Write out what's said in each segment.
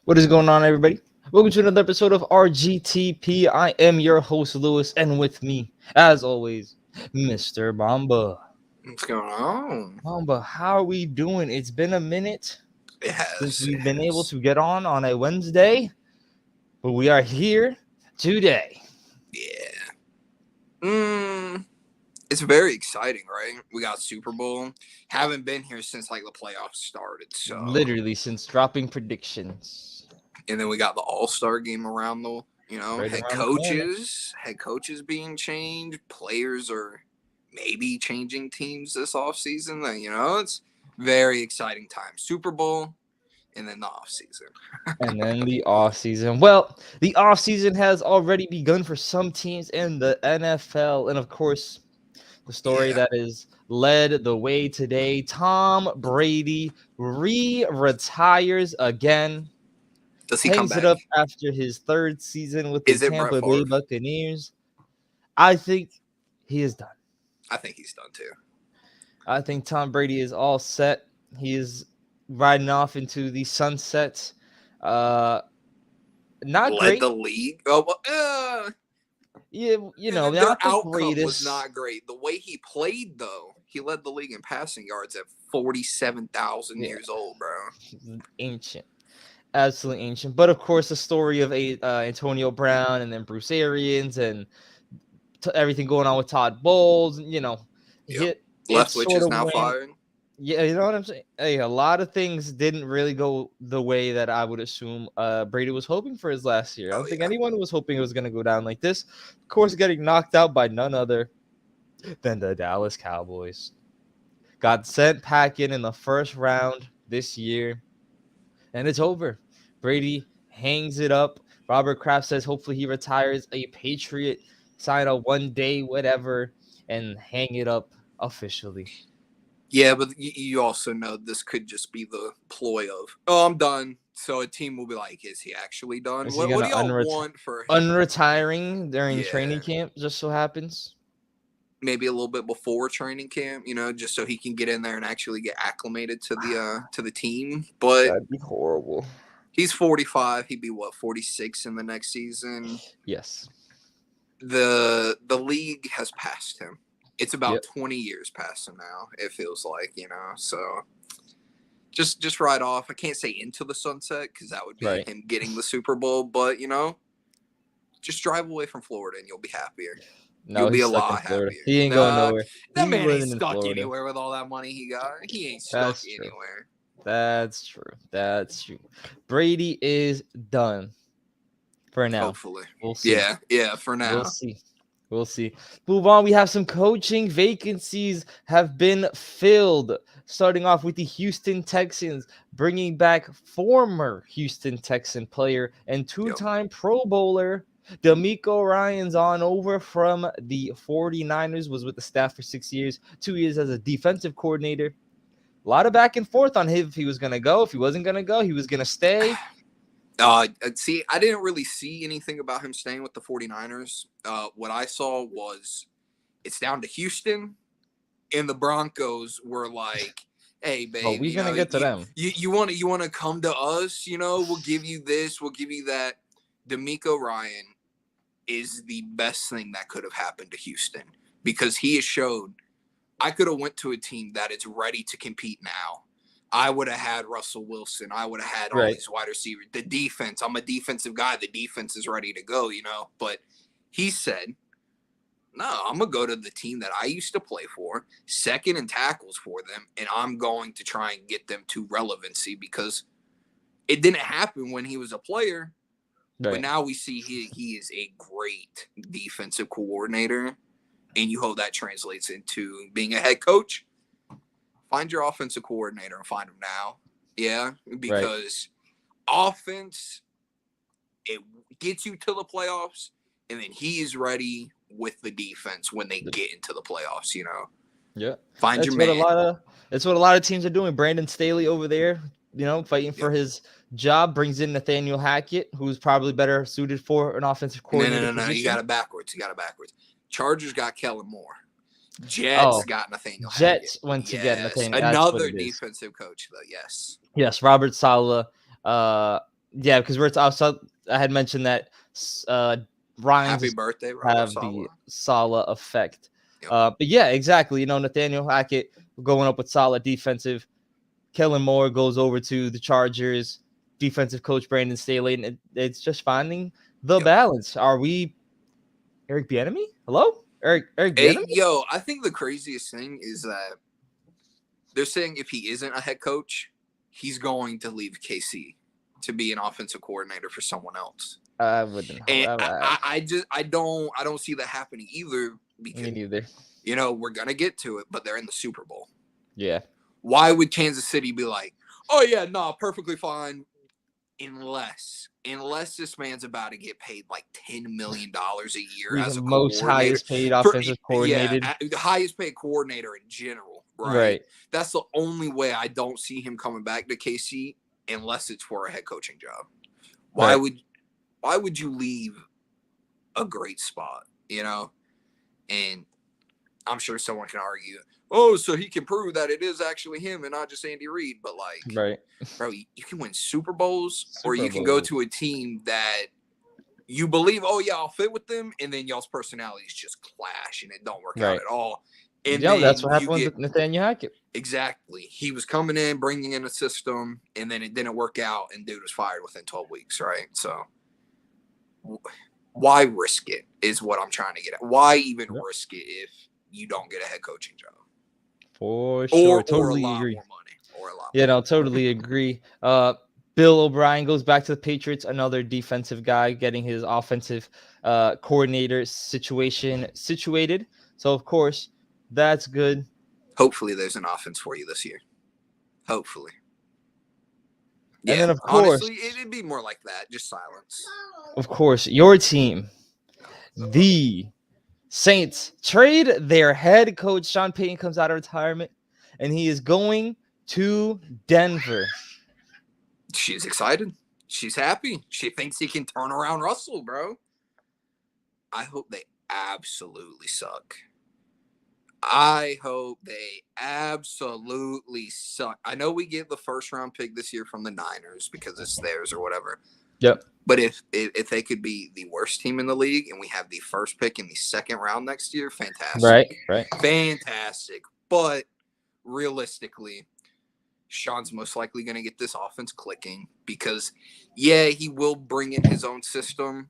What is going on, everybody? Welcome to another episode of RGTP. I am your host, Lewis, and with me, as always, Mr. Bamba. What's going on? Bamba, how are we doing? It's been a minute It since has. It we've been able has. to get on a Wednesday, but we are here today. Yeah. It's very exciting, right? We got Super Bowl. Haven't been here since like the playoffs started. So, Literally, since dropping predictions and then we got the All-Star game around the, right head around the corner. coaches being changed. Players are maybe changing teams this offseason. It's very exciting time. Super Bowl and then the offseason. And then the off season. Well, the off season has already begun for some teams in the NFL, and of course, the story Yeah. that is led the way today. Tom Brady retires again, Does he come hangs it back? up after his third season with the Is it Brett Tampa Bay Favre? Buccaneers. I think he is done. I think he's done too. I think Tom Brady is all set. He is riding off into the sunset. Uh, not Led great. the league. Oh, Yeah, their not the outcome was greatest. not great. The way he played, though, he led the league in passing yards at 47,000 Yeah, years old, bro. ancient. Absolutely ancient. But of course, the story of Antonio Brown and then Bruce Arians and everything going on with Todd Bowles, Yep. it Leftwich sort is of now went. fired. Yeah, you know what I'm saying? Hey, a lot of things didn't really go the way that I would assume Brady was hoping for his last year. I Oh, don't think yeah. anyone was hoping it was going to go down like this. Of course, getting knocked out by none other than the Dallas Cowboys. Got sent packing in the first round this year, and it's over. Brady hangs it up. Robert Kraft says hopefully he retires a Patriot, sign a 1 day, whatever, and hang it up officially. Yeah, but you also know this could just be the ploy of, oh, I'm done. So a team will be like, is he actually done? Is he What gonna do y'all want for him? unretiring during training Yeah. camp? Just so happens. Maybe a little bit before training camp, just so he can get in there and actually get acclimated to the team. But That'd be horrible. he's 45. He'd be what, 46 in the next season. Yes. The league has passed him. It's about Yep. 20 years past him now. It feels like, So just right off. I can't say into the sunset because that would be Right. him getting the Super Bowl. But just drive away from Florida and you'll be happier. No, You'll be he's a stuck in lot Florida. happier. He ain't going nowhere. That He's man ain't living in stuck Florida. anywhere with all that money he got. He ain't stuck That's true. anywhere. That's true. That's true. Brady is done for now. Hopefully. We'll see. Yeah, for now. We'll see. We'll see. Move on. We have some coaching vacancies have been filled. Starting off with the Houston Texans, bringing back former Houston Texan player and two-time Pro Bowler D'Amico Ryans on over from the 49ers, was with the staff for 6 years, 2 years as a defensive coordinator. A lot of back and forth on if he was going to go, if he wasn't going to go, he was going to stay. See, I didn't really see anything about him staying with the 49ers. What I saw was it's down to Houston, and the Broncos were like, hey, babe, Oh, we're going to get to them. You want to come to us? We'll give you this, we'll give you that. D'Amico Ryan is the best thing that could have happened to Houston because he has showed I could have went to a team that is ready to compete now. I would have had Russell Wilson. I would have had all these wide receivers. The defense, I'm a defensive guy. The defense is ready to go, But he said, no, I'm going to go to the team that I used to play for, second in tackles for them, and I'm going to try and get them to relevancy because it didn't happen when he was a player. Right. But now we see he is a great defensive coordinator, and you hope that translates into being a head coach. Find your offensive coordinator and find him now. Yeah, because offense, it gets you to the playoffs, and then he is ready with the defense when they get into the playoffs, Yeah. Find your man. That's what a lot of teams are doing. Brandon Staley over there, fighting for his job, brings in Nathaniel Hackett, who's probably better suited for an offensive coordinator. No. You got it backwards. Chargers got Kellen Moore. Jets got Nathaniel Hackett. Jets went to get Nathaniel. Another defensive coach, though. Yes. Yes, Robert Saleh. Yeah, because we're also I had mentioned that Ryan's Happy birthday, Robert have the Saleh. Salah effect. Yep. But yeah, exactly. Nathaniel Hackett going up with solid defensive. Kellen Moore goes over to the Chargers. Defensive coach Brandon Staley, and it's just finding the Yep. balance. Are we Eric Bieniemy? Hello, Eric Hey, Bieniemy? yo, I think the craziest thing is that they're saying if he isn't a head coach, he's going to leave KC to be an offensive coordinator for someone else. I wouldn't. And I don't see that happening either because Me neither. we're gonna get to it, but they're in the Super Bowl. Yeah. Why would Kansas City be like, oh yeah, no, perfectly fine, unless this man's about to get paid like $10 million a year He's as the a most coordinator. highest paid offensive coordinator. The highest paid coordinator in general, right? Right. That's the only way I don't see him coming back to KC unless it's for a head coaching job. Why would you leave a great spot, And I'm sure someone can argue, oh, so he can prove that it is actually him and not just Andy Reid. But Right. bro, you can win Super Bowls or you can go to a team that you believe, oh yeah, I'll fit with them, and then y'all's personalities just clash and it don't work out at all. And yeah, then that's what happened with Nathaniel Hackett. Exactly. He was coming in, bringing in a system, and then it didn't work out, and dude was fired within 12 weeks, right? So why risk it is what I'm trying to get at. Why even risk it if you don't get a head coaching job? For sure. Totally or agree. More money. Or a lot Yeah, more. no, totally agree. Bill O'Brien goes back to the Patriots, another defensive guy getting his offensive coordinator situated. So, of course, that's good. Hopefully there's an offense for you this year. Hopefully. Yeah, and then, of course, honestly, it'd be more like that, just silence. Of course, your team, the Saints, trade their head coach. Sean Payton comes out of retirement, and he is going to Denver. She's excited. She's happy. She thinks he can turn around Russell, bro. I hope they absolutely suck. I hope they absolutely suck. I know we get the first round pick this year from the Niners because it's theirs or whatever. Yep. But if they could be the worst team in the league and we have the first pick in the second round next year, fantastic. Right. Fantastic. But realistically, Sean's most likely going to get this offense clicking because, yeah, he will bring in his own system,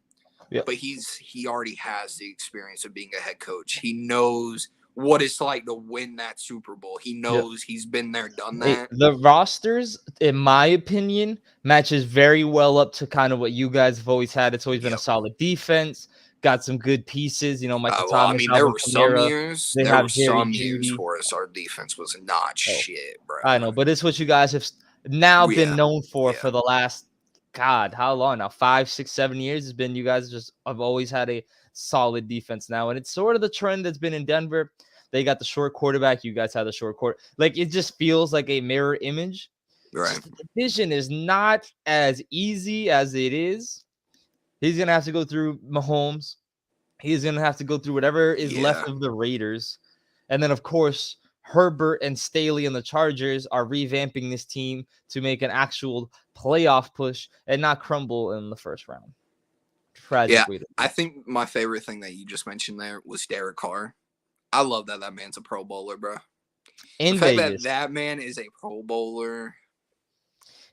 but he already has the experience of being a head coach. He knows what it's like to win that Super Bowl. He knows he's been there, done that. The rosters, in my opinion, matches very well up to kind of what you guys have always had. It's always been a solid defense. Got some good pieces, Michael Thomas. I mean, there were some years. There were some years for us. Our defense was not shit, bro. I know, but it's what you guys have now been known for the last, God, how long now? 5, 6, 7 years has been. You guys just have always had a solid defense now, and it's sort of the trend that's been in Denver. They got the short quarterback. You guys had the short court. Like, it just feels like a mirror image. Right. The division is not as easy as it is. He's going to have to go through Mahomes. He's going to have to go through whatever is left of the Raiders. And then, of course, Herbert and Staley and the Chargers are revamping this team to make an actual playoff push and not crumble in the first round. Tragic. Yeah, I think my favorite thing that you just mentioned there was Derek Carr. I love that man's a Pro Bowler, bro. In the fact Vegas. that man is a Pro Bowler.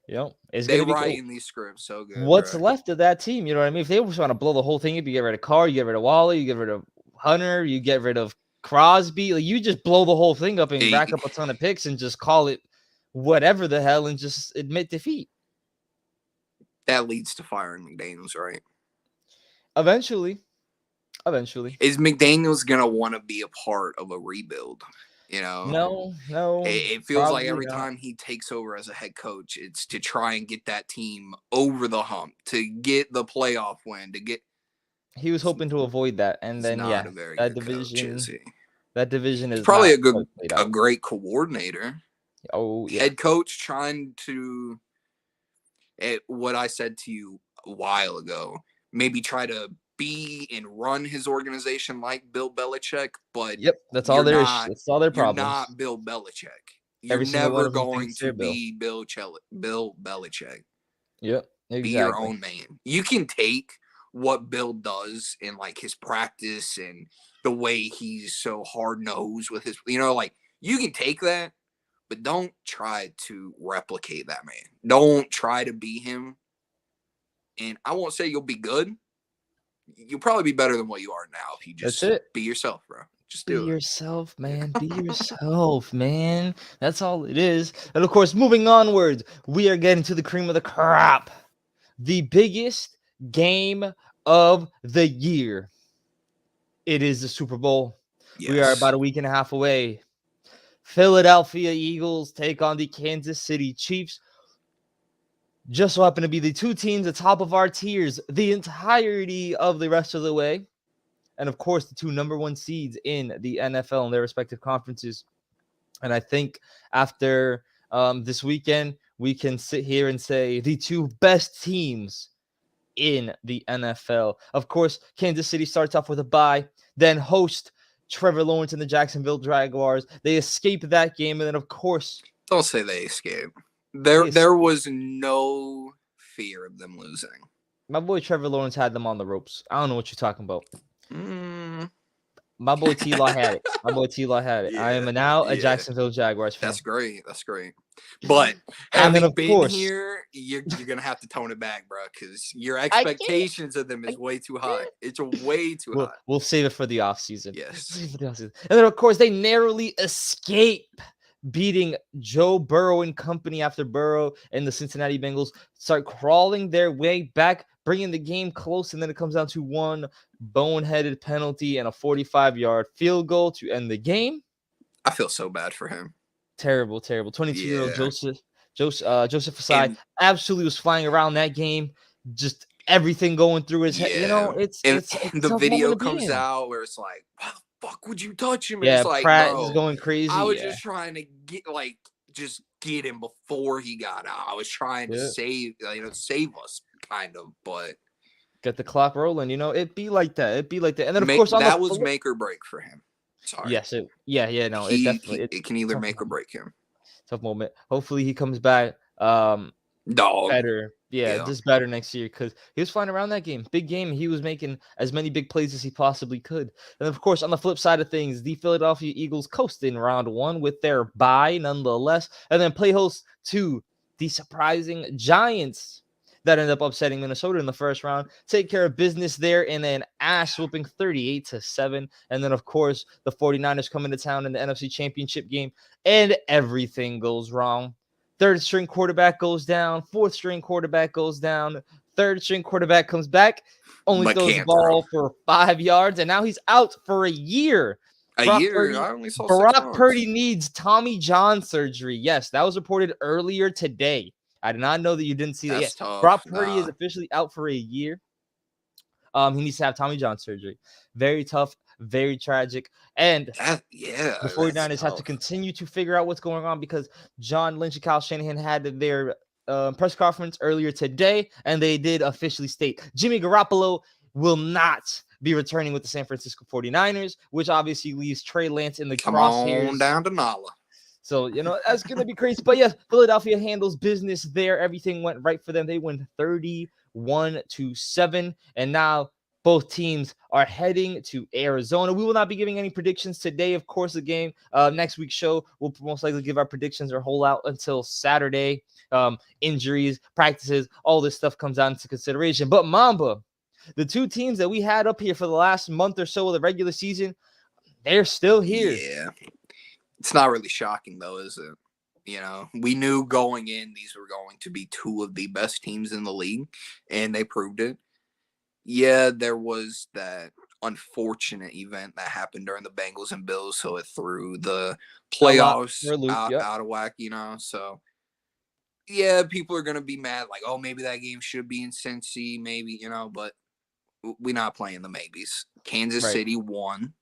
They writing these scripts so good. What's left of that team? You know what I mean? If they just want to blow the whole thing up, you get rid of Carr, you get rid of Wally, you get rid of Hunter, you get rid of Crosby. Like, you just blow the whole thing up and rack up a ton of picks and just call it whatever the hell and just admit defeat. That leads to firing McDaniels, right? Eventually. Is McDaniels gonna want to be a part of a rebuild? No. It feels like every time he takes over as a head coach, it's to try and get that team over the hump, to get the playoff win, to get. He was hoping to avoid that, and then that division is probably a great coordinator. Oh, yeah. Head coach trying to. What I said to you a while ago, maybe try to be and run his organization like Bill Belichick, but that's all there is. That's all their problems. You're not Bill Belichick. You're never going to be Bill Belichick. Yep, Be your Exactly. own man. You can take what Bill does in like his practice and the way he's so hard nosed with his, like you can take that, but don't try to replicate that man. Don't try to be him. And I won't say you'll be good. You'll probably be better than what you are now if you That's just it. be yourself, bro. Just Be do it. yourself, man. Be Yeah. yourself, man. That's all it is. And of course, moving onwards, we are getting to the cream of the crop. The biggest game of the year. It is the Super Bowl. We are Yes. about a week and a half away. Philadelphia Eagles take on the Kansas City Chiefs. Just so happen to be the two teams at top of our tiers the entirety of the rest of the way. And of course, the two number one seeds in the NFL in their respective conferences. And I think after this weekend, we can sit here and say the two best teams in the NFL. Of course, Kansas City starts off with a bye, then host Trevor Lawrence and the Jacksonville Jaguars. They escape that game, and then of course, Don't say they escaped. they There was no fear of them losing. my boy Trevor Lawrence had them on the ropes. I don't know what you're talking about. Mm. My boy T Law had it. My boy T Law had it. I am Yeah, now a yeah. Jacksonville Jaguars fan. That's great. That's great. But And then having of been course, here, you're gonna have to tone it back, bro, because your I can't. expectations of them is way too high. It's way too high. We'll save it for the offseason. Yes. And then of course they narrowly escape beating Joe Burrow and company after Burrow and the Cincinnati Bengals start crawling their way back, bringing the game close, and then it comes down to one boneheaded penalty and a 45-yard field goal to end the game. I feel so bad for him. Terrible, terrible. 22-year-old Yeah. Joseph Asai And absolutely was flying around that game, just everything going through his head. yeah. It's And it's it's a the tough moment video to be comes in. out where it's like, why the fuck would you touch him? And Yeah, it's like, Pratt is bro, going crazy. I was Yeah. just trying to get him before he got out. I was trying to Yeah. save us, kind of, but Get the clock rolling. It'd be like that. It'd be like that. And then of course on the that was flip, make or break for him. Sorry. yes, no, it definitely It can either tough make or moment. break him. Tough moment. Hopefully he comes back Dog. better. Yeah, Yeah. just better next year because he was flying around that game. Big game. He was making as many big plays as he possibly could. And of course, on the flip side of things, the Philadelphia Eagles coast in round one with their bye nonetheless, and then play host to the surprising Giants that ended up upsetting Minnesota in the first round. Take care of business there in an ass whooping 38-7. And then, of course, the 49ers come into town in the NFC Championship game, and everything goes wrong. Third string quarterback goes down. Fourth string quarterback goes down. Third string quarterback comes back, only But throws the can't throw. ball for 5 yards, and now he's out for a year. A Brock year? Purdy, I only saw 6 Brock months. Purdy needs Tommy John surgery. Yes, that was reported earlier today. I did not know that you didn't see that. That's Yes, tough. Brock Purdy is Nah. officially out for a year. He needs to have Tommy John surgery. Very tough, very tragic. And the That's 49ers have to tough. continue to figure out what's going on because John Lynch and Kyle Shanahan had their press conference earlier today, and they did officially state Jimmy Garoppolo will not be returning with the San Francisco 49ers, which obviously leaves Trey Lance in the Come crosshairs. on down to Nala. So, that's going to be crazy. But yes, Philadelphia handles business there. Everything went right for them. They win 31-7. And now both teams are heading to Arizona. We will not be giving any predictions today, of course, the game. Next week's show, we'll most likely give our predictions or hold out until Saturday. Injuries, practices, all this stuff comes out into consideration. But Mamba, the two teams that we had up here for the last month or so of the regular season, they're still here. Yeah. It's not really shocking, though, is it? We knew going in these were going to be two of the best teams in the league, and they proved it. Yeah, there was that unfortunate event that happened during the Bengals and Bills, so it threw the playoffs out of whack, So, yeah, people are going to be mad, like, oh, maybe that game should be in Cincy, maybe, but we're not playing the maybes. Kansas City won.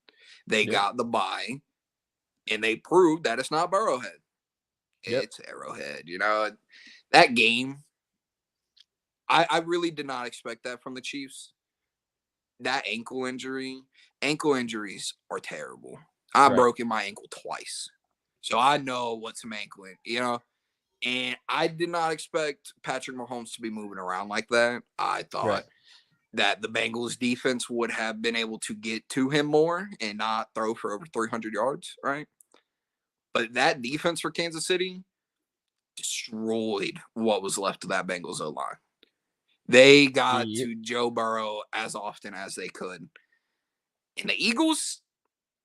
They got the bye. And they proved that it's not Burrowhead. It's Arrowhead. That game, I really did not expect that from the Chiefs. That ankle injuries are terrible. I've broken my ankle twice. So I know what some ankle, And I did not expect Patrick Mahomes to be moving around like that. I Right. thought that the Bengals defense would have been able to get to him more and not throw for over 300 yards, right? But that defense for Kansas City destroyed what was left of that Bengals O-line. They got Yep. to Joe Burrow as often as they could. And the Eagles,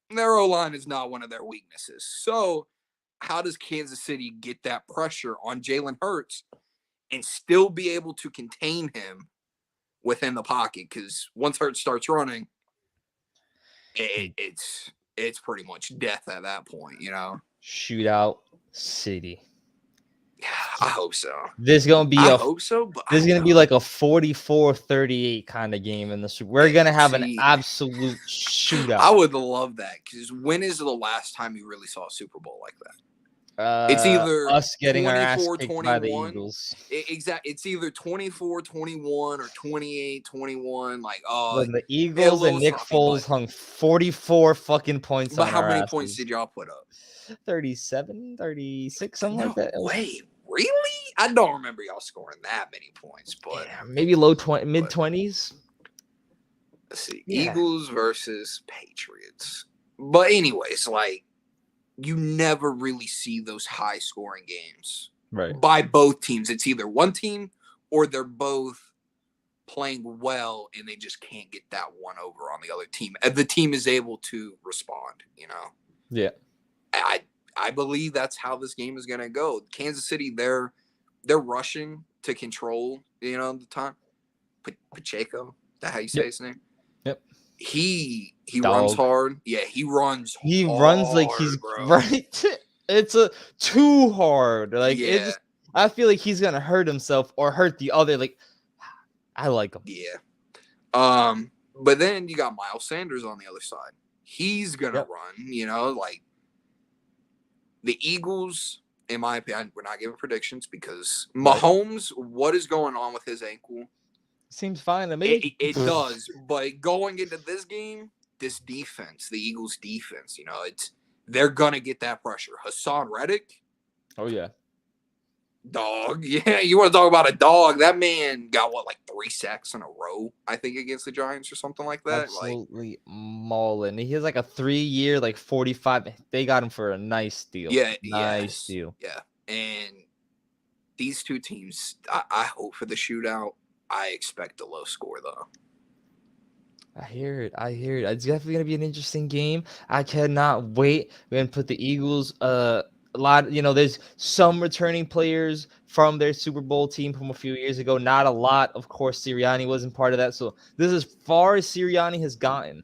their O-line is not one of their weaknesses. So how does Kansas City get that pressure on Jalen Hurts and still be able to contain him within the pocket? Because once Hurts starts running, it's pretty much death at that point, you know? Shootout City. I hope so. This gonna be I a hope so, but I This is don't gonna be know. like a 44-38 kind of game in the Super. We're gonna have an See, absolute I shootout. would love that because when is the last time you really saw a Super Bowl like that? It's either Us getting our ass kicked by the 24-21. Eagles. It's either 24-21 or 28-21. Like, When the a Eagles and little Nick sloppy, Foles hung 44 fucking points on how our many points asses. did y'all put up? 37, 36, something No like that. way. Really? I don't remember y'all scoring that many points, but Yeah, maybe mid 20s. let's see. Yeah. Eagles versus Patriots. But anyways, like, you never really see those high scoring games Right. by both teams. It's either one team or they're both playing well and they just can't get that one over on the other team. And the team is able to respond, you know? Yeah. I believe that's how this game is gonna go. Kansas City, they're rushing to control, you know, the time. Pacheco, is that how you say Yep. his name? Yep. He runs Dog. hard. Yeah, he runs He runs like he's hard, bro. right. It's a too hard. Like it Yeah. just. I feel like he's gonna hurt himself or hurt the other. Like I like him. Yeah. But then you got Miles Sanders on the other side. He's gonna Yep. run, you know, like the Eagles, in my opinion, we're not giving predictions because Right. Mahomes, what is going on with his ankle? Seems fine to me. It does, but going into this game, this defense, the Eagles defense, you know, they're gonna get that pressure. Hassan Reddick, Oh yeah. dog. Yeah, you want to talk about a dog? That man got what, like 3 sacks in a row, I think, against the Giants or something like that. Absolutely mauling. He has like a 3-year, like 45. They got him for a nice deal. Yeah, Nice deal. yeah. And these two teams, I hope for the shootout. I expect a low score though. I hear it. It's definitely gonna be an interesting game. I cannot wait. We're gonna put the Eagles. A lot. There's some returning players from their Super Bowl team from a few years ago. Not a lot, of course. Sirianni wasn't part of that. So this is as far as Sirianni has gotten.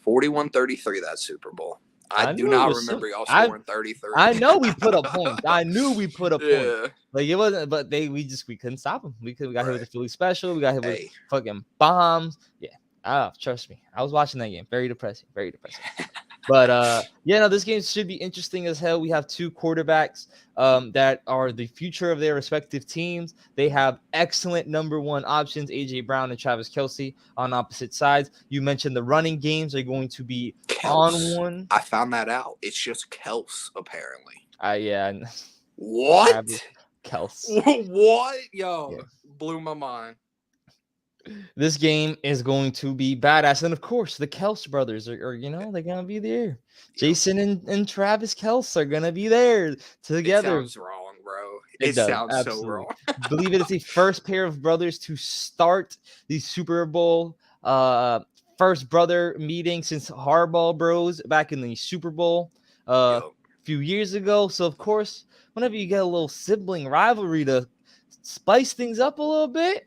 41-33 that Super Bowl. I do not remember y'all scoring 33. I know we put up points. I knew we put up points. Yeah. Like it wasn't, but we couldn't stop them. We got hit with the Philly special. We got hit with Hey. fucking bombs. Yeah. Trust me. I was watching that game. Very depressing. Very depressing. But this game should be interesting as hell. We have two quarterbacks that are the future of their respective teams. They have excellent number one options, AJ Brown and Travis Kelce on opposite sides. You mentioned the running games are going to be on one. I found that out. It's just Kels, apparently. Yeah. What? Kels. What? Yo, blew my mind. This game is going to be badass. And of course, the Kels brothers are they're going to be there. Jason and Travis Kels are going to be there together. It sounds wrong, bro. It sounds absolutely. So wrong. Believe it is the first pair of brothers to start the Super Bowl. First brother meeting since Harbaugh Bros back in the Super Bowl a few years ago. So, of course, whenever you get a little sibling rivalry to spice things up a little bit,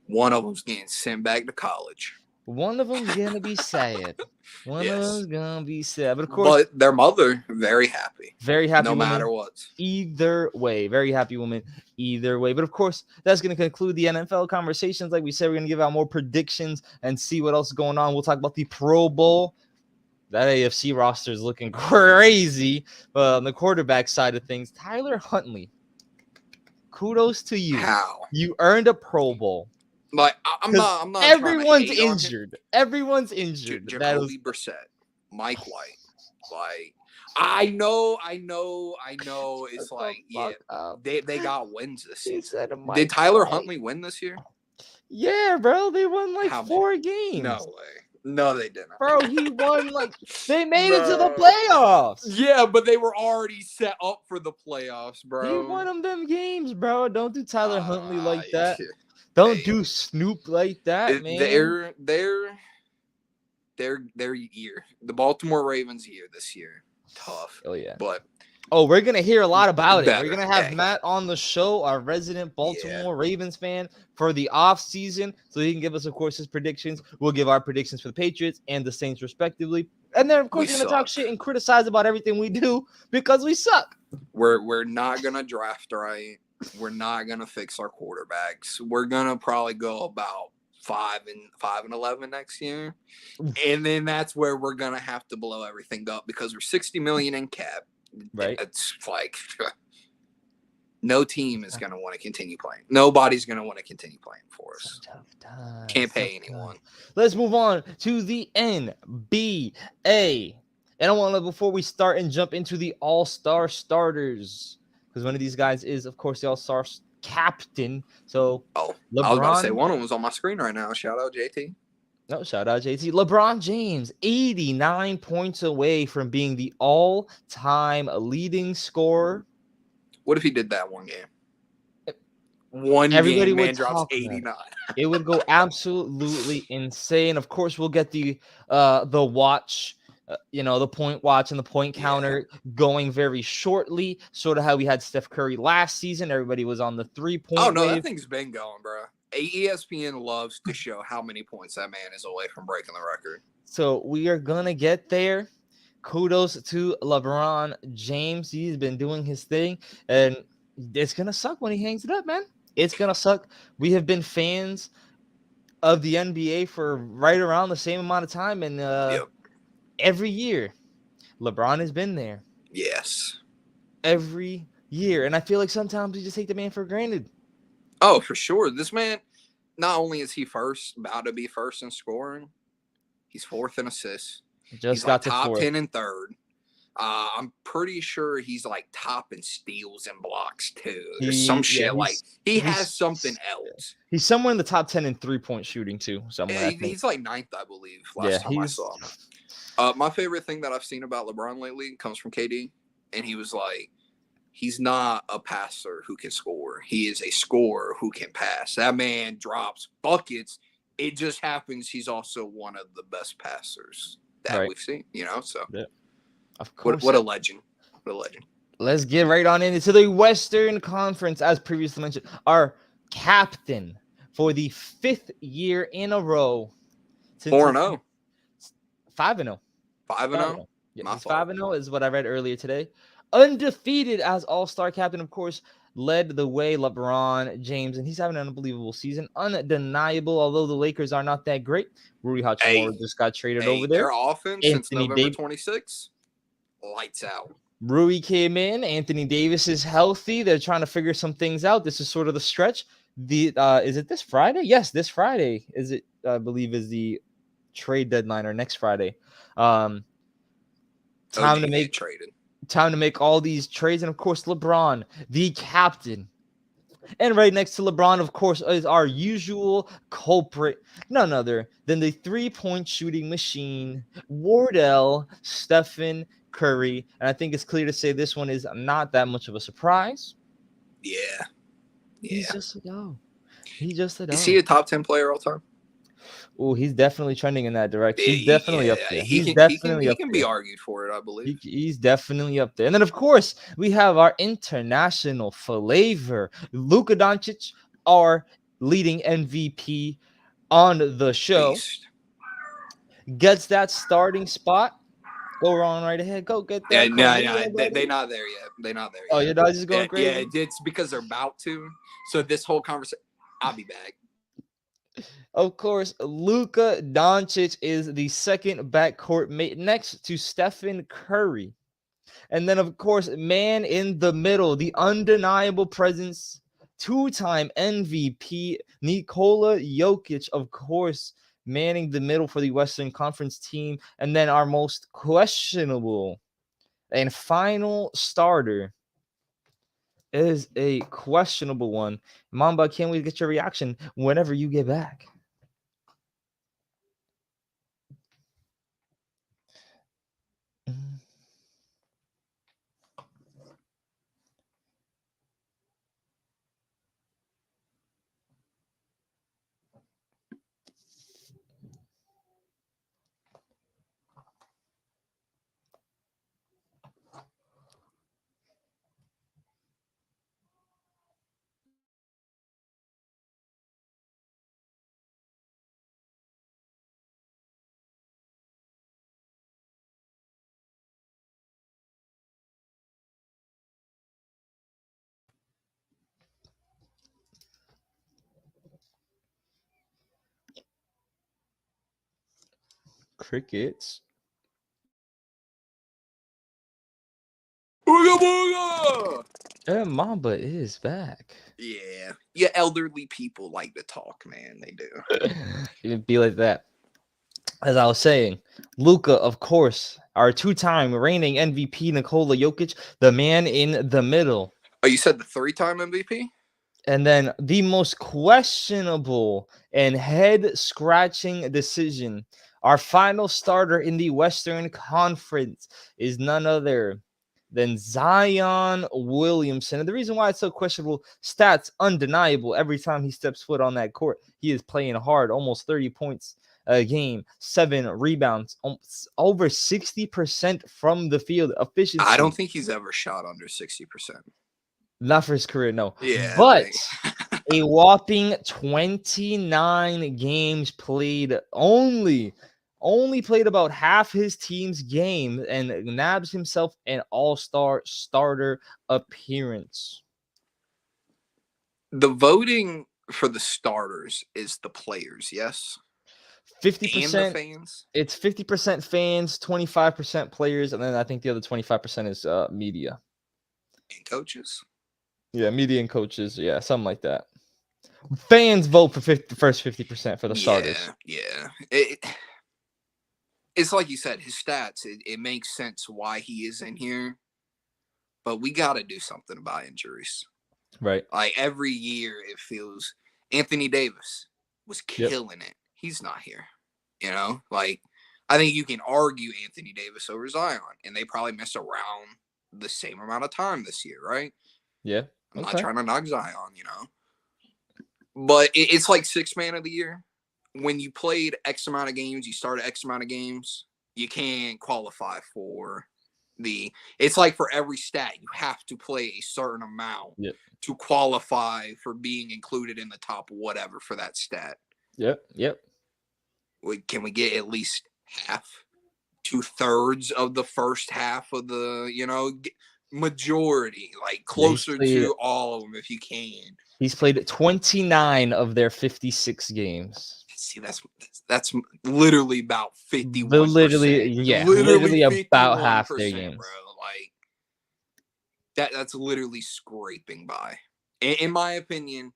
one of them's getting sent back to college. One of them's gonna be sad. One of them's gonna be sad. But of course, their mother, very happy. Very happy. No matter what. Either way. Very happy woman. Either way. But of course, that's gonna conclude the NFL conversations. Like we said, we're gonna give out more predictions and see what else is going on. We'll talk about the Pro Bowl. That AFC roster is looking crazy. On the quarterback side of things, Tyler Huntley. Kudos to you. How? You earned a Pro Bowl. Like I'm not. Everyone's injured. Everyone's injured. Jacoby Brissett, Mike White. Like I know. It's Shut the like, yeah, fuck up. they got wins this He season. said Did Mike Tyler White. Huntley win this year? Yeah, bro. They won like How? 4 No games. way. No, they didn't. Bro, he won like they made it to the No. playoffs. Yeah, but they were already set up for the playoffs, He bro. won them games, bro. Don't do Tyler Huntley like that. Don't Hey, do Snoop like that, man. their year, the Baltimore Ravens year this year, tough, Oh yeah. but Oh, we're gonna hear a lot about it. We're better. gonna have Hey, Matt on the show, our resident yeah, Baltimore Ravens fan, for the off season, so he can give us, of course, his predictions. We'll give our predictions for the Patriots and the Saints, respectively. And then, of we course, we're gonna talk suck. shit and criticize about everything we do because we suck. We're not gonna draft right. We're not gonna fix our quarterbacks. We're gonna probably go about 5-11 next year, and then that's where we're gonna have to blow everything up because we're 60 million in cap. Right. It's like no team is gonna want to continue playing. Nobody's gonna want to continue playing for us. Tough times. Can't pay anyone. Let's move on to the NBA. And I want to, before we start and jump into the All-Star starters, because one of these guys is, of course, the All-Star captain. So, Oh, LeBron. I was about to say one of them was on my screen right now. Shout out JT. No, shout out JT. LeBron James, 89 points away from being the all-time leading scorer. What if he did that one game? One Everybody game, man would drops talk about it. 89. It would go absolutely insane. Of course, we'll get the watch, the point watch and the point counter going very shortly. Sort of how we had Steph Curry last season. Everybody was on the 3-point Oh, no, wave. that thing's been going, bro. ESPN loves to show how many points that man is away from breaking the record. So we are going to get there. Kudos to LeBron James. He's been doing his thing, and it's going to suck when he hangs it up, man. It's going to suck. We have been fans of the NBA for right around the same amount of time, and Yep. every year, LeBron has been there. Yes. Every year. And I feel like sometimes we just take the man for granted. Oh, for sure. This man, not only is he about to be first in scoring, he's fourth in assists. He's got top fourth. 10 and third. I'm pretty sure he's like top in steals and blocks too. There's some shit like he has something else. He's somewhere in the top 10 in 3-point shooting too. Somewhere. Yeah, he's like ninth, I believe. Last time I saw him. My favorite thing that I've seen about LeBron lately comes from KD, and he was like, he's not a passer who can score. He is a scorer who can pass. That man drops buckets. It just happens he's also one of the best passers that we've seen, so yeah. Of course. What a legend. What a legend. Let's get right on into the Western Conference, as previously mentioned. Our captain for the 5th year in a row. 4-0. 5-0. 5-0? Yeah, 5-0 is what I read earlier today. Undefeated as All-Star captain, of course, led the way, LeBron James, and he's having an unbelievable season. Undeniable, although the Lakers are not that great. Rui Hachimura just got traded over there. Their offense since November 26th, lights out. Rui came in. Anthony Davis is healthy. They're trying to figure some things out. This is sort of the stretch. Is it this Friday? Yes, this Friday I believe is the trade deadline, or next Friday. Time to make traded. Time to make all these trades. And of course, LeBron, the captain. And right next to LeBron, of course, is our usual culprit, none other than the 3-point shooting machine, Wardell Stephen Curry. And I think it's clear to say this one is not that much of a surprise. Yeah. He's just a dog. Is he a top 10 player all time? Oh, he's definitely trending in that direction. He's definitely up there. He can be argued for it, I believe. He's definitely up there. And then, of course, we have our international flavor, Luka Doncic, our leading MVP on the show. Beast. Gets that starting spot. Go on right ahead. Go get that. They're not there yet. Oh, your dog's just going crazy? Yeah, it's because they're about to. So this whole conversation, I'll be back. Of course, Luka Doncic is the second backcourt mate next to Stephen Curry. And then, of course, man in the middle, the undeniable presence, 2-time MVP, Nikola Jokic, of course, manning the middle for the Western Conference team. And then our most questionable And final starter is a questionable one. Mamba, can't wait to get your reaction whenever you get back. Mm. Crickets. Booga booga! And Mamba is back. Yeah, elderly people like to talk, man. They do. It'd be like that. As I was saying, Luka, of course, our two-time reigning MVP Nikola Jokic, the man in the middle. Oh, you said the 3-time MVP? And then the most questionable and head-scratching decision. Our final starter in the Western Conference is none other than Zion Williamson. And the reason why it's so questionable, stats undeniable. Every time he steps foot on that court, he is playing hard, almost 30 points a game, 7 rebounds, over 60% from the field efficiency. I don't think he's ever shot under 60%. Not for his career, no. Yeah, But a whopping 29 games played, only played about half his team's game, and nabs himself an all-star starter appearance. the voting for the starters is the players, yes? And the 50%, fans? it's 50% fans, 25% players, and then I think the other 25% is media. And coaches? Yeah, media and coaches. Yeah, something like that. Fans vote for the first 50% for the starters. Yeah. It's like you said, his stats, it makes sense why he is in here. But we got to do something about injuries. Right. Like every year, it feels Anthony Davis was killing it. He's not here. You know, like I think you can argue Anthony Davis over Zion, and they probably miss around the same amount of time this year, right? Yeah. I'm not trying to knock Zion, but it's like 6-man of the year. When you played X amount of games, you started X amount of games, you can't qualify for it's like for every stat, you have to play a certain amount to qualify for being included in the top whatever for that stat. Yep. Can we get at least half, 2/3 of the first half of the, majority, like closer to all of them if you can. He's played 29 of their 56 games. See, that's literally about 51%. Literally about half their games, bro. Like that's literally scraping by. In my opinion,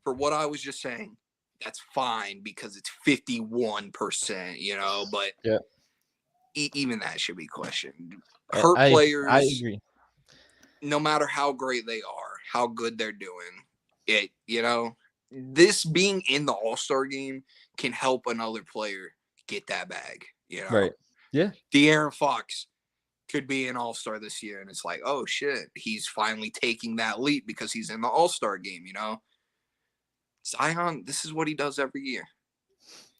for what I was just saying, that's fine because it's 51%, but even that should be questioned. Hurt players, I agree. No matter how great they are, how good they're doing, this being in the All-Star game can help another player get that bag. Right. Yeah. De'Aaron Fox could be an All-Star this year, and it's like, oh shit, he's finally taking that leap because he's in the All-Star game. Zion, this is what he does every year.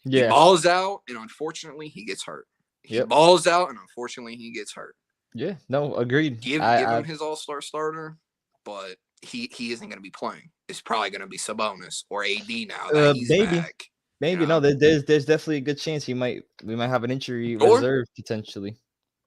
Yeah. He balls out, and unfortunately, he gets hurt. He balls out, and unfortunately, he gets hurt. Yeah, no, agreed. Give him his All-Star starter, but he isn't going to be playing. It's probably going to be Sabonis or AD now that he's back. Maybe no. There's definitely a good chance we might have an injury reserve potentially.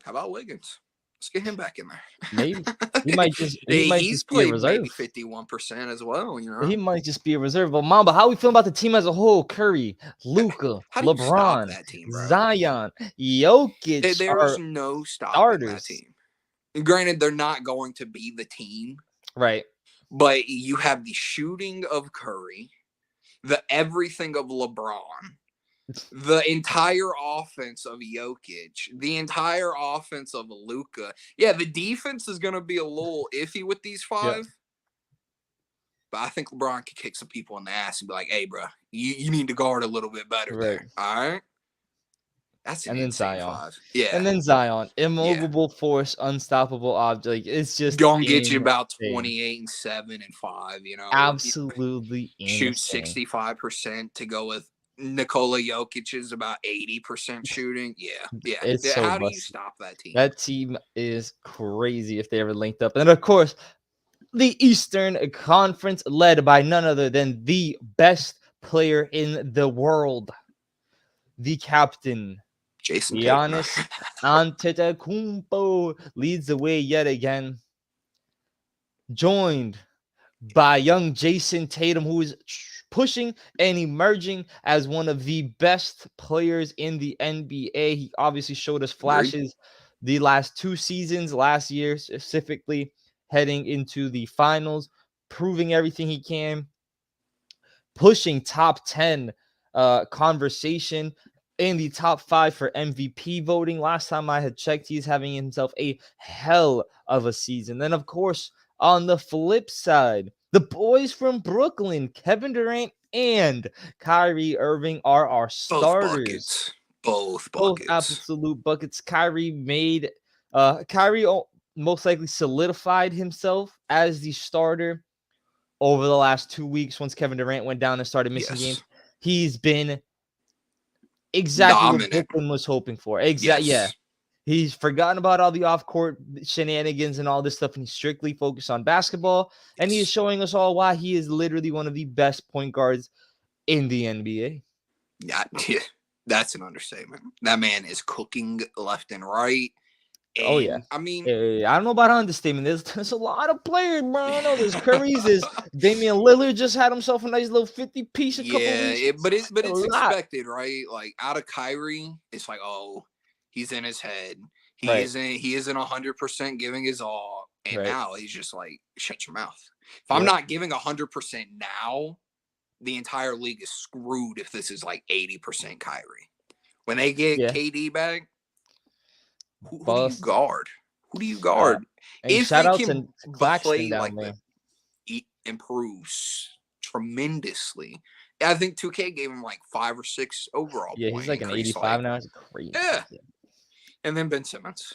How about Wiggins? Let's get him back in there. Maybe he might just he's played be a reserve. Maybe 51% as well. He might just be a reserve. But Mamba, how we feel about the team as a whole? Curry, Luka, LeBron, that team, bro? Zion, Jokic. There's no stopping that team. Granted, they're not going to be the team, right? But you have the shooting of Curry, the everything of LeBron, the entire offense of Jokic, the entire offense of Luka. Yeah, the defense is going to be a little iffy with these Yeah, five, but I think LeBron could kick some people in the ass and be like, hey, bro, you need to guard a little bit better right. there. All right. That's an And then insane Zion. five. Yeah. And then Zion, Yeah. immovable force, unstoppable object. Like, it's just Gonna get you about insane. 28 and 7 and 5, Absolutely shoot insane. 65% to go with Nikola Jokic's about 80% shooting. Yeah. It's Yeah. so How do you busted. stop that team? That team is crazy if they ever linked up. And of course, the Eastern Conference, led by none other than the best player in the world, the captain, Jason Tatum. Giannis Antetokounmpo, leads the way yet again, joined by young Jason Tatum, who is pushing and emerging as one of the best players in the NBA. He obviously showed us Agreed. flashes the last 2 seasons, last year specifically, heading into the finals, proving everything he can, pushing top 10 conversation in the top 5 for MVP voting. Last time I had checked, he's having himself a hell of a season. Then, of course, on the flip side, the boys from Brooklyn, Kevin Durant and Kyrie Irving, are our Both starters. buckets. Both Both buckets. absolute buckets. Kyrie most likely solidified himself as the starter over the last 2 weeks. Once Kevin Durant went down and started missing Yes. games, he's been exactly what Dominant. Brooklyn was hoping for. Yeah. Yes. He's forgotten about all the off-court shenanigans and all this stuff, and he's strictly focused on basketball. And he is Yes. showing us all why he is literally one of the best point guards in the NBA. Yeah, that's an understatement. That man is cooking left and right. Oh yeah. And I mean, I don't know about understatement. There's a lot of players, bro. I know there's Curry's. There's Damian Lillard just had himself a nice little 50 piece a couple yeah, weeks. but A it's lot, expected, right? Like out of Kyrie, it's like, oh, he's in his head. right? He isn't 100% giving his all. And Right. now he's just like, shut your mouth. If I'm Yep. not giving 100% now, the entire league is screwed if this is like 80% Kyrie. When they get Yeah. KD back, who do you Bust. guard? Who do you Uh, guard? and If shout they out can to Claxton play down like there. that, he improves tremendously. I think 2K gave him like 5 or 6 overall Yeah, he's point like an increase. 85 Like, now. It's crazy. yeah. Yeah. And then Ben Simmons.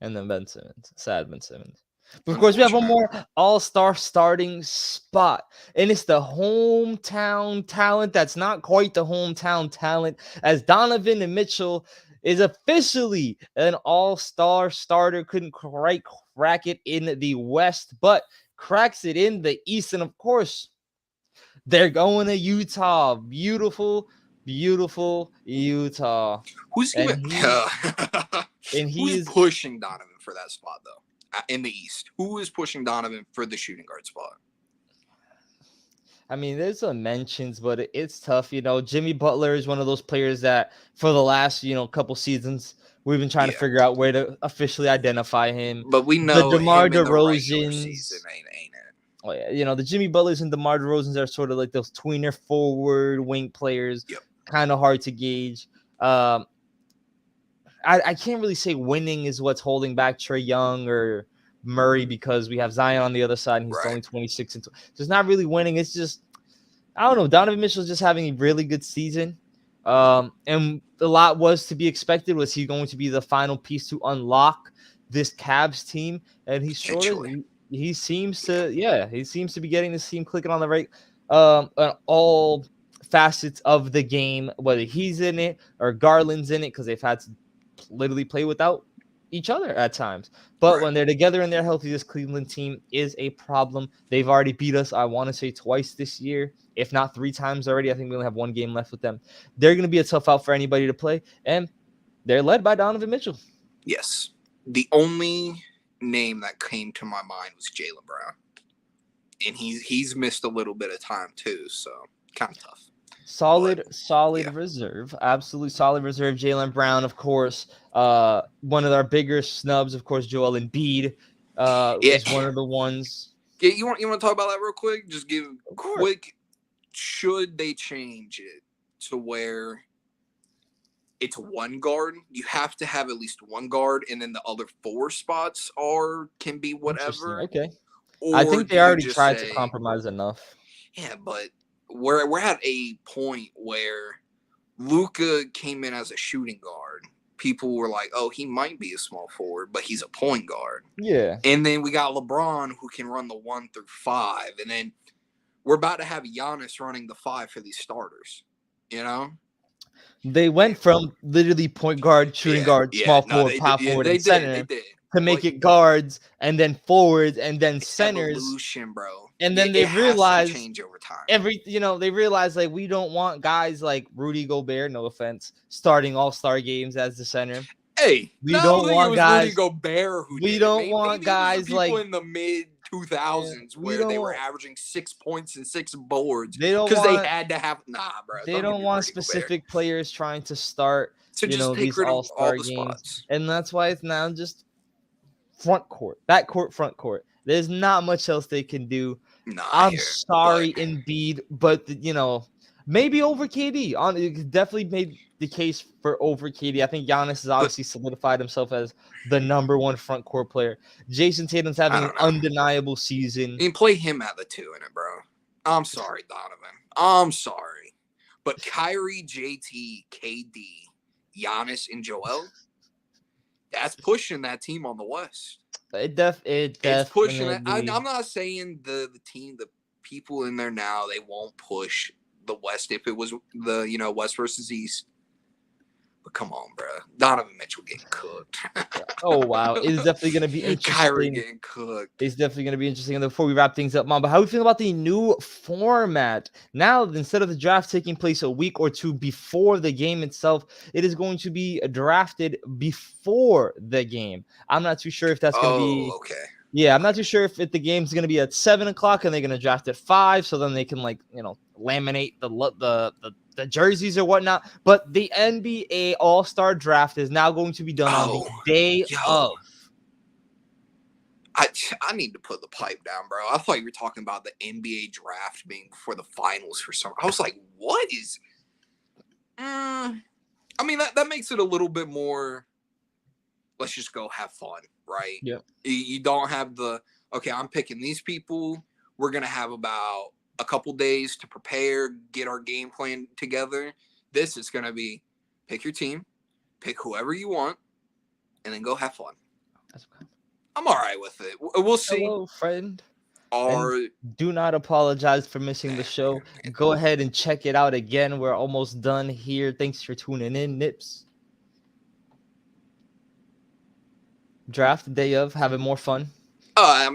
And then Ben Simmons. Sad Ben Simmons. But of course, we have one Unfortunate. more all-star starting spot. And it's the hometown talent that's not quite the hometown talent, as Donovan Mitchell is officially an all-star starter. Couldn't quite crack it in the West, but cracks it in the East. And of course, they're going to Utah. Beautiful, beautiful Utah. Who's And even he who's is, pushing Donovan for that spot though? In the East, who is pushing Donovan for the shooting guard spot? I mean, there's some mentions, but it's tough. Jimmy Butler is one of those players that for the last, couple seasons, we've been trying to Yeah, figure out where to officially identify him. but we The know DeMar him in the regular season DeRozans, ain't it? oh yeah, the Jimmy Butlers and DeMar DeRozans are sort of like those tweener forward wing players, Yep. kind of hard to gauge. I can't really say winning is what's holding back Trae Young or Murray, because we have Zion on the other side and he's Right. only 26 and so it's not really winning. It's just, I don't know. Donovan Mitchell's just having a really good season. And a lot was to be expected. Was he going to be the final piece to unlock this Cavs team? And he sort of, Eventually. he seems to, he seems to be getting this team clicking on the right, on all facets of the game, whether he's in it or Garland's in it, because they've had to literally play without each other at times. But Right. when they're together and they're healthy, this Cleveland team is a problem. They've already beat us, I want to say, twice this year, if not 3 times already. I think we only have 1 game left with them. They're going to be a tough out for anybody to play, and they're led by Donovan Mitchell. Yes. The only name that came to my mind was Jaylen Brown, and he's missed a little bit of time too, so kind of tough. Solid yeah. reserve. Absolutely solid reserve. Jaylen Brown, of course. One of our bigger snubs, of course, Joel Embiid is one of the ones. Yeah, you want to talk about that real quick? Just give Of course. quick. Should they change it to where it's one guard. You have to have at least one guard, and then the other 4 spots can be Interesting. whatever. Okay. I Or think do they you already just tried to say, compromise enough. yeah, but we're at a point where Luka came in as a shooting guard. People were like, oh, he might be a small forward, but he's a point guard. Yeah. And then we got LeBron who can run the 1 through 5. And then we're about to have Giannis running the 5 for these starters. You know? They went from literally point guard, shooting guard, small No, forward, power forward, and they center did. to make it guards and then forwards and then It's centers. evolution, bro. And then they It has to realized change over time. they realized like we don't want guys like Rudy Gobert, no offense, starting all-star games as the center. Hey, We I don't think want it was guys. Rudy Gobert who We did don't it. want Maybe guys it was the people like in the mid 2000s where they were averaging 6 points and 6 boards They don't because they want. had to have bro. They don't want specific players trying to start. So just take These rid of all all-star the games, spots. and that's why it's now just front court, back court, front court. There's not much else they can do. I'm sorry, Embiid, but maybe over KD. It definitely made the case for over KD. I think Giannis has obviously solidified himself as the number 1 front court player. Jason Tatum's having an undeniable season. You can play him at the 2 in it, bro. I'm sorry, Donovan. I'm sorry, but Kyrie, JT, KD, Giannis, and Joel. That's pushing that team on the West. It's pushing it. I'm not saying the team, the people in there now, they won't push the West if it was the West versus East. But come on, bro. Donovan Mitchell getting cooked. Oh wow, it's definitely gonna be interesting. Kyrie getting cooked. It's definitely gonna be interesting. And before we wrap things up, Mom, but how do you feel about the new format? Now, instead of the draft taking place a week or 2 before the game itself, it is going to be drafted before the game. I'm not too sure if that's gonna be okay. Yeah, I'm not too sure if the game's gonna be at 7:00 and they're gonna draft at 5, so then they can laminate the jerseys or whatnot. But the NBA All-Star Draft is now going to be done on the day of. I need to put the pipe down, bro. I thought you were talking about the NBA draft being before the finals for some. I was like, what is? I mean, that makes it a little bit more. Let's just go have fun, right? Yeah. You don't have okay, I'm picking these people. We're going to have about a couple days to prepare, get our game plan together. This is going to be pick your team, pick whoever you want, and then go have fun. That's okay. I'm all right with it. We'll see. Hello, friend. Do not apologize for missing the show. Go ahead and check it out again. We're almost done here. Thanks for tuning in, Nips. Draft day of, having more fun. I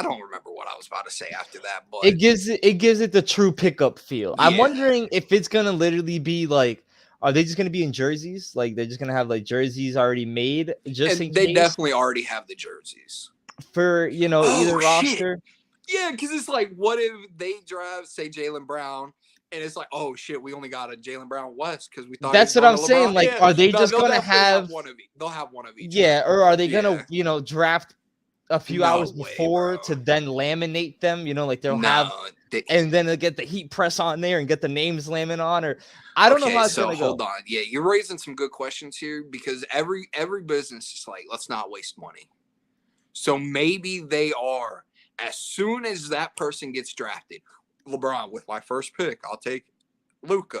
don't remember what I was about to say after that, but it gives it the true pickup feel. Yeah. I'm wondering if it's gonna literally be like, are they just gonna be in jerseys? Like they're just gonna have like jerseys already made, just in case? They definitely already have the jerseys for either roster. Yeah, because it's like, what if they draft, say, Jaylen Brown, and it's like, oh shit, we only got a Jaylen Brown West because we thought that's what I'm saying. Like, are they just gonna have one of each? They'll have one of each. Yeah, or are they gonna draft a few hours before to then laminate them? Like they'll have, and then they'll get the heat press on there and get the names laminated on. Or I don't know how it's gonna go. Hold on, yeah, you're raising some good questions here because every business is like, let's not waste money. So maybe they are. As soon as that person gets drafted, LeBron, with my first pick, I'll take Luka.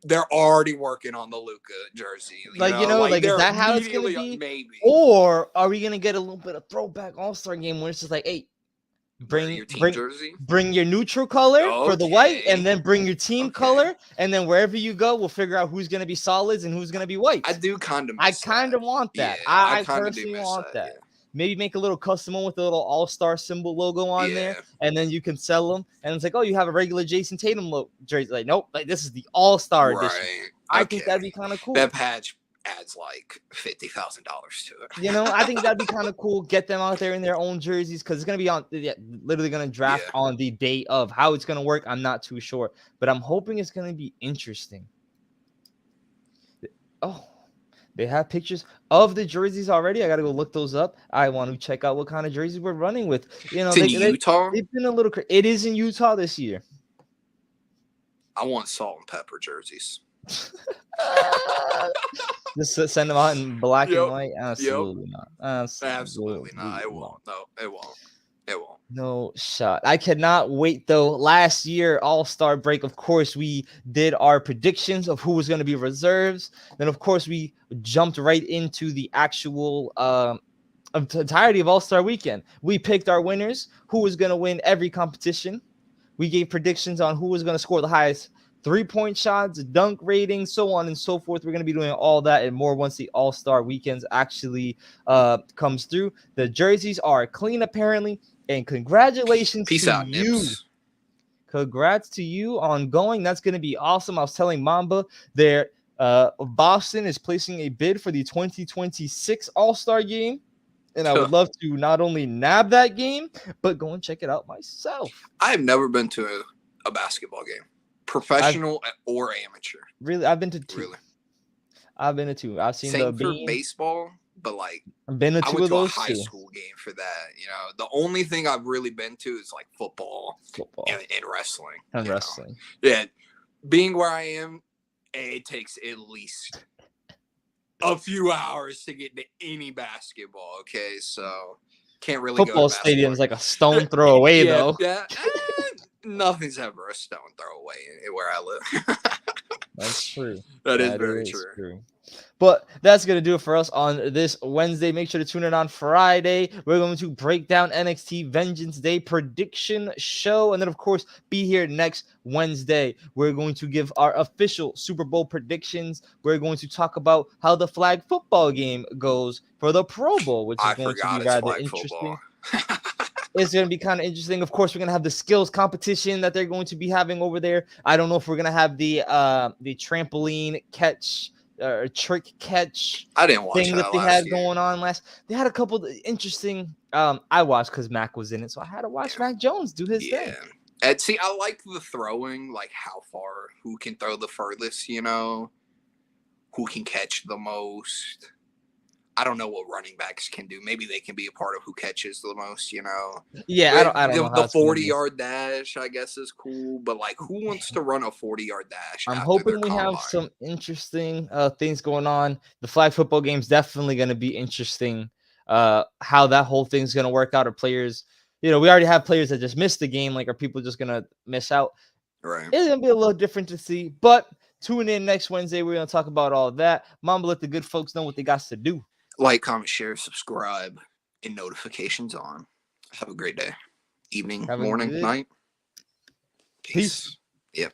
They're already working on the Luka jersey. Is that how it's going to be? Maybe. Or are we going to get a little bit of throwback All-Star game where it's just like, hey, bring your team jersey, bring your neutral color for the white, and then bring your team color, and then wherever you go, we'll figure out who's going to be solids and who's going to be white. I do kind of. I kind of want that. Yeah, I personally want that. Yeah. Maybe make a little custom one with a little All-Star symbol logo on there, and then you can sell them. And it's like, oh, you have a regular Jason Tatum jersey. Like, nope, like this is the All-Star edition. I think that'd be kind of cool. That patch adds like $50,000 to it. I think that'd be kind of cool. Get them out there in their own jerseys because it's gonna be literally gonna draft on the day of. How it's gonna work, I'm not too sure, but I'm hoping it's gonna be interesting. Oh. They have pictures of the jerseys already. I got to go look those up. I want to check out what kind of jerseys we're running with. It's in Utah? They've been a little It is in Utah this year. I want salt and pepper jerseys. Just send them out in black and Yep. white? Yep. Absolutely not. Absolutely not. It Absolutely not. won't. No, it won't. It won't. No shot. I cannot wait though. Last year, All-Star break, of course, we did our predictions of who was going to be reserves. Then, of course, we jumped right into the actual entirety of All-Star weekend. We picked our winners, who was going to win every competition. We gave predictions on who was going to score the highest 3-point shots, dunk ratings, so on and so forth. We're going to be doing all that and more once the All-Star weekends actually comes through. The jerseys are clean, apparently. And congratulations Peace to out, you. Nips. Congrats to you on going. That's going to be awesome. I was telling Mamba there, Boston is placing a bid for the 2026 All-Star game. And I would love to not only nab that game, but go and check it out myself. I have never been to a basketball game, professional or amateur. Really, I've been to two. Really? I've been to two. I've seen Same the for beam. baseball, but like I've been to I two went of to a those high too. school game for that. You know, the only thing I've really been to is like football and wrestling. And wrestling. Yeah, being where I am, it takes at least a few hours to get to any basketball. Okay, so can't really Football go to stadium's like a stone throw away, though. Yeah, nothing's ever a stone throw away where I live. That's true. That is very true. But that's going to do it for us on this Wednesday. Make sure to tune in on Friday. We're going to break down NXT Vengeance Day prediction show. And then, of course, be here next Wednesday. We're going to give our official Super Bowl predictions. We're going to talk about how the flag football game goes for the Pro Bowl, which is going to be rather interesting. It's going to be kind of interesting. Of course, we're going to have the skills competition that they're going to be having over there. I don't know if we're going to have the trampoline catch or trick catch thing that they had going on last. They had a couple of interesting. I watched because Mac was in it, so I had to watch Mac Jones do his thing. And see, I like the throwing, like how far, who can throw the furthest, you know, who can catch the most. I don't know what running backs can do. Maybe they can be a part of who catches the most, you know. Yeah, I don't know. The 40-yard dash, I guess, is cool. But, like, who wants to run a 40-yard dash? I'm hoping we have some interesting things going on. The flag football game is definitely going to be interesting. How that whole thing's going to work out. Are players, we already have players that just missed the game. Like, are people just going to miss out? Right. It's going to be a little different to see. But tune in next Wednesday. We're going to talk about all that. Mamba, let the good folks know what they got to do. Like, comment, share, subscribe, and notifications on. Have a great day. Evening, morning, night. Peace. Yep.